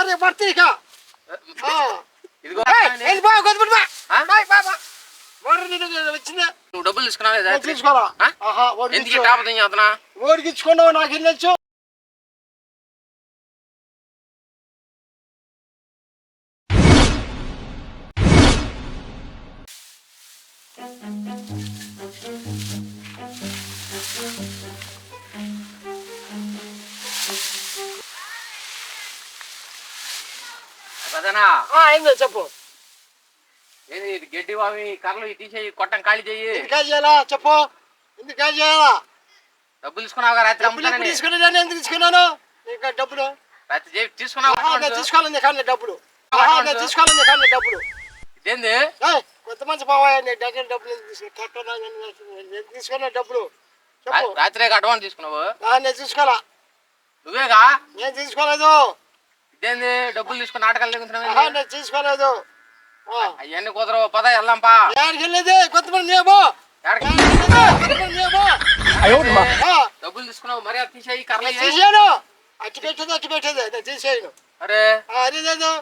Curry పడితే ఇక ఇదిగో వచ్చింది నువ్వు డబ్బులు తీసుకున్నావా తీసుకోరా ఎందుకు టాపదం చేస్తున్నా ఓడికి ఇచ్చుకున్నావు నాకు వెళ్ళొచ్చు ఏందో చెప్పు గడ్డి వామి కర్రలు తీసేయి కొట్టం ఖాళీ చెయ్యి ఎందుకు చేయాలా చెప్పు ఎందుకు చేయాలా డబ్బులు తీసుకున్నావుగా రాత్రి తీసుకున్నాను ఎందుకు తీసుకున్నాను ఇంకా డబ్బులు రాత్రి తీసుకున్నావు తీసుకోవాలని కానీ డబ్బులు తీసుకోవాలని కానీ డబ్బులు ఇదేంది కొత్త మంచి బావాయ్ దగ్గర డబ్బులు తీసుకున్నా డబ్బులు చెప్పు రాత్రి అడ్వాన్స్ తీసుకున్నావు నేను తీసుకోవాలా నువ్వేగా నేను తీసుకోలేదు ఇదేంది డబ్బులు తీసుకుని నాటకాలు నేను తీసుకోలేదు అవన్నీ కుదరవు పద వెళ్దాంపా ఎక్కడికి వెళ్ళేది కొత్తమంది నేబో డబ్బులు తీసుకున్నావు మరి అది తీసేయి కర్రలు తీసాను అట్టి పెట్టేది నేను తీసేయను అరే అదే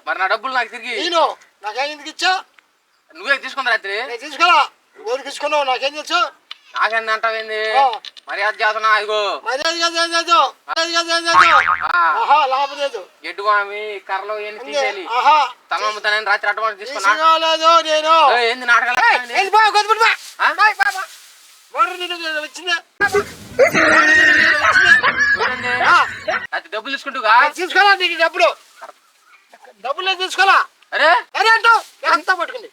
మరి నా డబ్బులు నాకు తిరిగి నేను నాకేం ఎందుకు ఇచ్చా నువ్వే తీసుకుంది రాత్రి నేను తీసుకోరా ఊరికి తీసుకున్నావు నాకేం తెలుసు నాకేంది అంటావేంది మరి అది చేస్తున్నా ఇదిగో లాభం లేదు ఎడ్డు మామి కర్రలు ఏం తీసేయాలి తలమ్ముతానని రాత్రి అడ్వాన్స్ తీసుకున్నా నేను ఏంది నాటకాలు అది డబ్బులు తీసుకుంటుగా తీసుకోవాలా నీకు డబ్బులు తీసుకోవాలా అరే అరే అంటావు అంతా పట్టుకుంది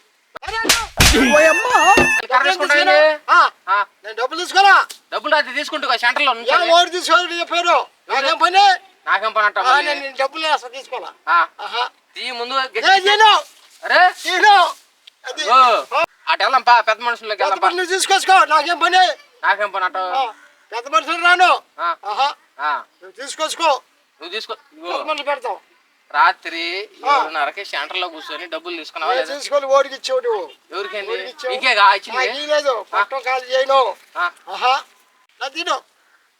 నేను డబ్బులు తీసుకోవాలా డబ్బులు అది తీసుకుంటా సెంటర్ లో ఓడి తీసుకోవాలి చెప్పారు నాకేం పని నాకేం పని అంటావు నేను డబ్బులు అసలు తీసుకోవాలా తీ ముందు అరే అటు వెళ్దాంపా పెద్ద మనుషుల్లోకి వెళ్దాంపా నువ్వు తీసుకోసుకో నాకేం పని అంటావు పెద్ద మనుషులు రాను నువ్వు తీసుకోసుకో నువ్వు తీసుకో మనుషులు పెడతావు రాత్రి 7:30కి సెంటర్ లో కూర్చొని డబ్బులు తీసుకున్నావా తీసుకొని ఓడికి ఇచ్చావు నువ్వు ఎవరికేంది నీకేగా ఇచ్చింది లేదు పట్టం ఖాళీ చేయను తిను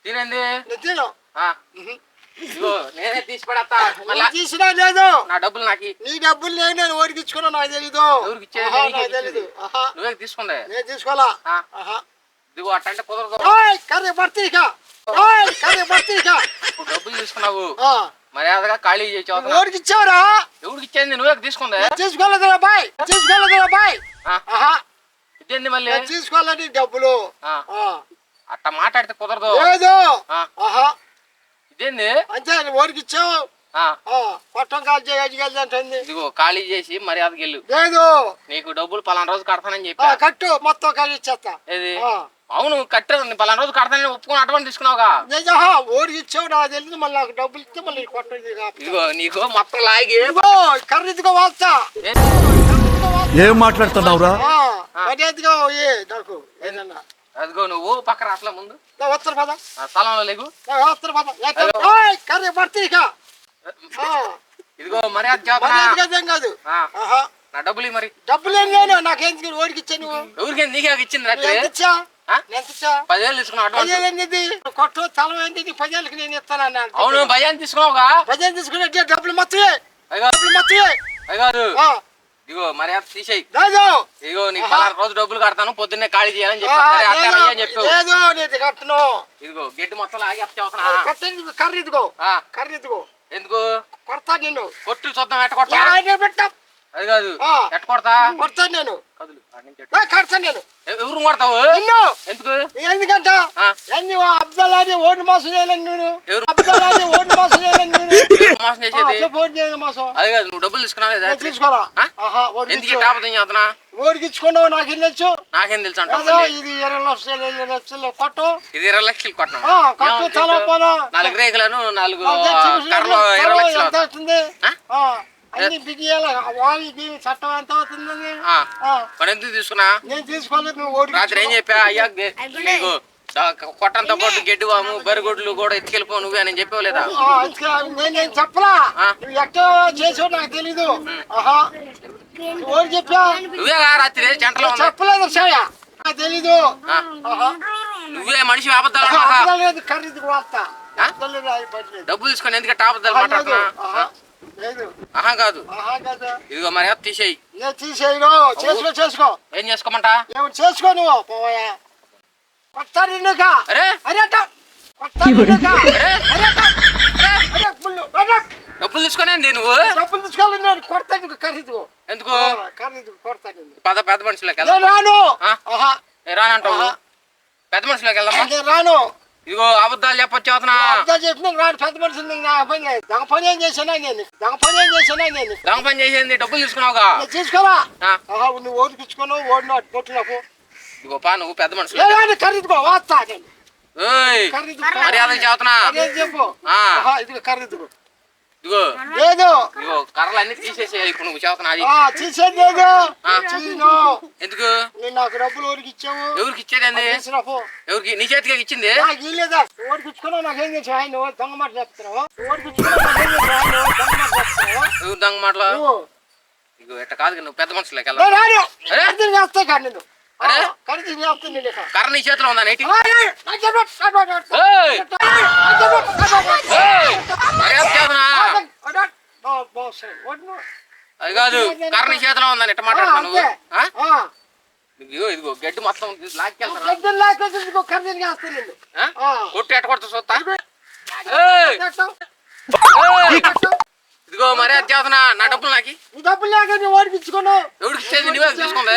తినండి తిను నేనే తీసి పడతా తీసినా లేదు నా డబ్బులు నాకు నీ డబ్బులు నేను ఓడికి ఇచ్చుకున్నా నాకు తెలీదు తెలీదు నువ్వే తీసుకుందే నేను తీసుకోవాలా ఇదిగో అట్టంటే కుదరదు కర్రీ పడితే డబ్బులు తీసుకున్నావు మర్యాదగా ఖాళీ చేసి ఓడికి ఇచ్చావురా ఎవరికి ఇచ్చేది నువ్వే తీసుకుందే తీసుకోలేదురా బాయ్ ఇదేంది మళ్ళీ తీసుకోవాలని డబ్బులు అట్ట మాట్లాడితే కుదరదు లేదు ఇదేంది అంతే ఓడికి ఇచ్చావు పట్టం ఖాళీ చేయాలి ఇదిగో ఖాళీ చేసి మర్యాదకి వెళ్ళు లేదు నీకు డబ్బులు పలానా రోజు కడతానని చెప్పి కట్టు మొత్తం ఖాళీ ఇచ్చేస్తా ఏది అవును కట్టారు పలానా రోజు కడతానని ఒప్పుకొని అడ్వాన్స్ తీసుకున్నావుగా ఓడికి ఇచ్చావు నాకు తెలియదు మళ్ళీ నాకు డబ్బులు ఇస్తే మళ్ళీ ఇదిగో నీకు మొత్తం లాగి కర్రీ ఇదిగో వాస్తా ఏం మాట్లాడుతున్నావురా నాకు ఏదన్నా అదిగో నువ్వు పక్కన అసలు ముందు వస్తారు పద స్థలంలో లేకు వస్తారు పద కర్రీ పడితే ఇదిగో మర్యాద కాదు నా డబ్బులు మరి డబ్బులు ఏం లేదు నాకేం ఓడికి ఇచ్చాను ఎవరికి నీకే ఇచ్చింది రాత్రి 10,000 తీసుకున్నావు కొట్టు తలం ఏంటి 10,000కి నేను ఇస్తాను అవును భయాన్ని తీసుకున్నావుగా 10,000 తీసుకునే డబ్బులు మొత్తమే అయ్యారు ఇదిగో మర్యాద తీసేయి ఇదిగో నీకు పలానా రోజు డబ్బులు కడతాను పొద్దున్నే ఖాళీ చేయాలని చెప్పి ఇదిగో గడ్డి మొత్తం లాగి కర్రీ ఇదిగో ఎందుకు కొడతా నిన్ను కొట్టు చూద్దాం ఎట్ట కొడతా అది కాదు ఎట్ట కొడతాను నేను కడతాను నేను ఎవరు కొడతావు ఎందుకు ఎందుకంట అబ్బాయి ఓటు మోసం చేయలేను నేను అబ్బాయి ఓటు మోసం చేయలేను మోసం చేసేది అది కాదు నువ్వు డబ్బులు తీసుకున్నావు తీసుకోవాలా ఎందుకు టాపదం చేస్తున్నా ఓడికి ఇచ్చుకున్నావు నాకేం తెలుసు నాకేం తెలుసు ఇది 20 లక్షలు కొట్టు ఇది 20 లక్షలు కొట్టినా కొట్టు చాలా పోనా 4 రేకులను 4 కర్రలు 20 లక్షలు అవుతుంది అన్ని బిగియాల వాడికి చట్టం ఎంత అవుతుందని మరి ఎందుకు తీసుకున్నా నేను తీసుకోలేదు నువ్వు రాత్రి ఏం చెప్పా అయ్యా నీకు కొట్టంతో పాటు గడ్డి వాము బరిగొడ్లు కూడా ఎత్తుకెళ్ళిపో నువ్వే అని చెప్పలేదా నేను చెప్పలా నువ్వు ఎక్కడ చేసావు నాకు తెలీదు చెప్పా నువ్వేగా రాత్రి చెంటలో చెప్పలేదు నాకు తెలీదు నువ్వే మనిషి అబద్ధాలు ఖరీదు డబ్బులు తీసుకొని ఎందుకంటే అబద్ధాలు మాట్లాడుతున్నా లేదు కాదు ఆహా కాదు. ఇదిగో మర్యాద తీసేయి. నేను తీసేయను. చేసుకో. ఏం చేసుకోమంట? ఏమిటి చేసుకో నువ్వు పోవయ్యా. కొత్త నిన్నుగా. అరే అరే అట్ట. కొత్త నిన్నుగా. అరే అరే అట్ట. అరే ముళ్ళు. అరే. డబ్బులు తీసుకునేంది నువ్వు? డబ్బులు తీసుకోవాలి నేను కొడతాను ఖరీదు. ఎందుకు? ఖరీదు కొడతాను. పెద్ద మనుషులకి నేను వెళ్దాం. రాను. ఆ? ఆహా. నేను రానంటావు. పెద్ద మనుషులకి వెళ్దామా? నేను రాను. ఇదిగో అబద్ధాలు చెప్పొచ్చు అవుతున్నా. అబద్ధాలు చెప్పిన రాను. పెద్ద మనుషులు నా పని లేదు. దొంగ పని ఏం చేశానా నేను? దొంగ పని చేసేది డబ్బులు తీసుకున్నావుగా. నేను తీసుకోరా. ఆ. ఆహా నువ్వు ఓడిపించుకున్నావు. ఓడిన కొట్టు నాకు. ఇదిగో పా నువ్వు పెద్ద మనుషులు. లేదు ఖరీదుకో వాస్తా నేను. ఏయ్ ఖరీదు మర్యాద చెబుతున్నా. అదే చెప్పు. ఆ. ఆహా ఇదిగో ఖరీదుకో. ఇదిగో లేదు. ఇదిగో కర్రలు అన్ని తీసేసేయాలి ఇప్పుడు నువ్వు చెబుతున్నా. అది తీసేది లేదు. ఆ. చేయను. ఎందుకు? నేను నాకు డబ్బులు ఓడికి ఇచ్చావు. ఎవరికి ఇచ్చేది? తీసిరాపో. ఎవరికి? నీ చేతికి ఇచ్చింది? నాకు ఇల్లేదా? ఓడిపించుకున్నావు నాకేం చేసావు? ఆయన దొంగ మాట చెప్తున్నావు. ఓడిపించుకున్నావు నాకేం చేసావు? ఆయన దొంగ మాట చెప్తున్నావు. ఎవరు దొంగ మాటలు? నువ్వు. ఇగో ఎట్ట కాదు నువ్వు పెద్ద మనుషులకి నేను వెళ్దాం. రాను. అరే? ఖరీదు చేస్తా కాదు నేను. అరే? ఖరీదు చేస్తా నేను ఇక. కర్ర నీ చేతిలో ఉందా నేటి? ఏయ్! ఏయ్! ఏయ్! మర్యాద చెబుతున్నా. అది కాదు కర్ర నీ చేతిలో ఉందని ఎట్ట మాట్లాడుతున్నావు నువ్వు? ఆ? ఇదిగో గడ్డి మొత్తం లాక్కెళ్తాను. కొట్టి ఎట్ట కొడతా చూస్తా. ఏయ్! ఏయ్! ఇదిగో మర్యాద చేస్తున్నా. నా డబ్బులు నాకి. డబ్బులు లేక నువ్వు ఓడిపించుకున్నావు. ఎవరికి ఇచ్చేది? నువ్వే తీసుకుంది.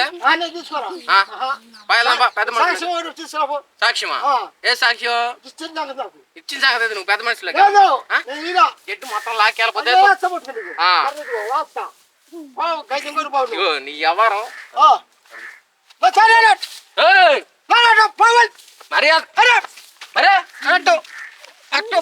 తీసుకోరా. పెద్ద మనుషులు. సాక్ష్యం ఓడి తీసుకురాపో. సాక్ష్యమా? ఆ. ఏ సాక్ష్యం? ఇచ్చింది నాకు. ఇచ్చిన సంగతి నువ్వు పెద్ద మనుషులకి. లేదు. నేను ఈడ. గడ్డి మొత్తం లాక్కెళ్ళిపోతే అదే వేస్తా పట్టుకో నీకు. ఆ. కర్రీకు వాస్తా. గజం కూడా బాగుంది. ఇగో నీ వ్యవహారం. ఏయ్! పవన్ మర్యాద. అరే అరే అట్టు అట్టు